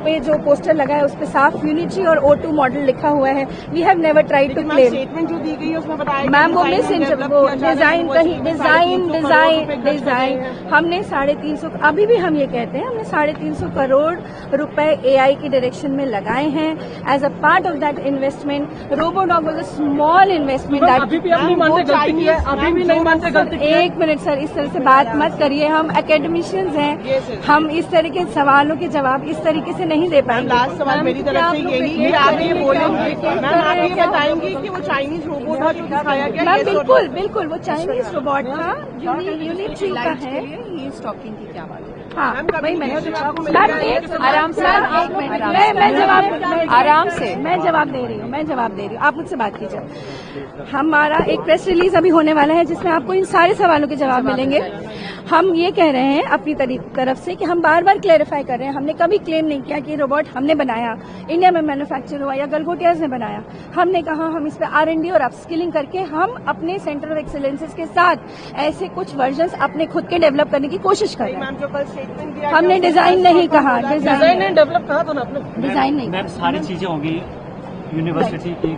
पे जो पोस्टर लगा है उस पे साफ यूनिटी और O2 मॉडल लिखा हुआ है। We have never tried to claim. Statement जो दी गई है उसमें बताया मैम वो डिजाइन कहीं डिजाइन हमने 350 अभी भी हम ये कहते हैं हमने 350 करोड़ रुपए AI की डायरेक्शन में लगाए हैं as a part of that investment. Robodog was a small investment. अभी भी अपनी मानते गलती की है, अभी भी नहीं मानते गलती की है। एक मिनट सर, इस तरह से बात मत करिए। हम एकेडमिशियंस हैं, हम इस तरह के सवालों के जवाब इस तरीके से नहीं दे पाएंगे। लास्ट सवाल मेरी तरफ से यही कि आप ये बोलेंगे, मैम आप ये बताएंगे कि वो चाइनीज रोबोट था जो दिखाया गया। मैम बिल्कुल बिल्कुल वो चाइनीज रोबोट था, यूनिट 3 का है। ये स्टॉकिंग की क्या बात है? हाँ वही मैंने आराम से मैं जवाब आराम से मैं जवाब दे रही हूँ, आप मुझसे बात कीजिए। हमारा एक प्रेस रिलीज अभी होने वाला है जिसमें आपको इन सारे सवालों के जवाब मिलेंगे। हम ये कह रहे हैं अपनी तरफ से कि हम बार बार क्लेरिफाई कर रहे हैं, हमने कभी क्लेम नहीं किया कि रोबोट हमने बनाया, इंडिया में मैन्युफैक्चर हुआ या गलगोटियाज ने बनाया। हमने कहा हम इस पे R&D और अपस्किलिंग करके हम अपने सेंटर ऑफ एक्सीलेंसेस के साथ ऐसे कुछ वर्जन्स अपने खुद के डेवलप करने की कोशिश कर रहे हैं। हमने डिजाइन नहीं कहा, डिजाइन एंड डेवलप कहा तो ना आपने, डिजाइन नहीं। मैम सारी चीजें होंगी। यूनिवर्सिटी की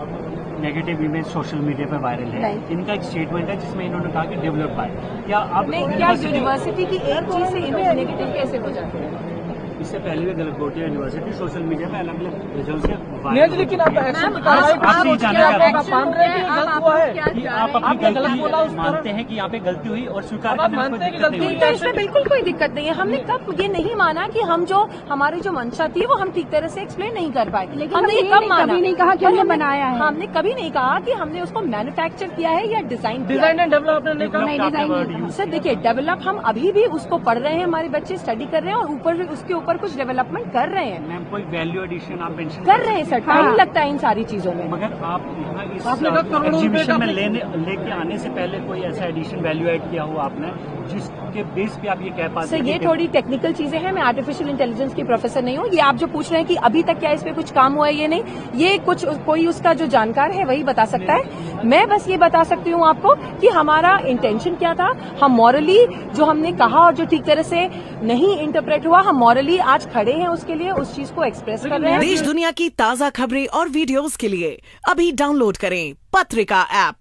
नेगेटिव इमेज सोशल मीडिया पर वायरल है। इनका एक स्टेटमेंट है जिसमें इन्होंने कहा कि डेवलप बाय। क्या आप क्या यूनिवर्सिटी की एक चीज से इमेज नेगेटिव कैसे हो जाती है? इससे पहले भी गलगोटिया यूनिवर्सिटी सोशल मीडिया में अलग अलग रिजल्ट से नहीं, लेकिन आप एक्शन दिखा रहे हैं, आप ये जानना चाहते हैं मान रहे हैं कि गलत हुआ है कि आप अपनी गलती मानते हैं कि यहाँ पे गलती हुई और स्वीकार करने में कोई दिक्कत नहीं तो हुई। इसमें बिल्कुल कोई दिक्कत नहीं है। हमने कब ये नहीं माना कि हम जो हमारी जो मंशा थी वो हम ठीक तरह से एक्सप्लेन नहीं कर पाए। लेकिन हमने ये कब माना? नहीं कहा कि हमने बनाया है। हमने कभी नहीं कहा कि हमने उसको मैन्युफैक्चर किया है या डिजाइन किया डिजाइन एंड डेवलप आपने नहीं कहा। नहीं, डिजाइन नहीं। सर देखिए, डेवलप हम अभी भी उसको पढ़ रहे हैं, हमारे बच्चे स्टडी कर रहे हैं और ऊपर उसके ऊपर कुछ डेवलपमेंट कर रहे हैं। मैम कोई वैल्यू एडिशन आप मेंशन कर रहे हैं सर, टाइम लगता है इन सारी चीजों में। मगर आप यहाँ इस आपने कहा करोड़ों एग्जीबिशन में रुपए लेके आने से पहले कोई ऐसा एडिशन वैल्यू ऐड किया हुआ आपने जिसके बेस पे आप ये कह पाते सर ये थोड़ी टेक्निकल चीजें हैं, मैं आर्टिफिशियल इंटेलिजेंस की प्रोफेसर नहीं हूँ। ये आप जो पूछ रहे हैं कि अभी तक क्या इस पे कुछ काम हुआ है, ये नहीं, ये कुछ कोई उसका जो जानकार है वही बता सकता है। मैं बस ये बता सकती हूँ आपको कि हमारा इंटेंशन क्या था। हम मॉरली जो हमने कहा और जो ठीक तरह से नहीं इंटरप्रेट हुआ, हम मॉरली आज खड़े हैं उसके लिए, उस चीज को एक्सप्रेस कर रहे हैं। देश दुनिया की ताज़ा खबरें और वीडियोस के लिए अभी डाउनलोड करें पत्रिका ऐप।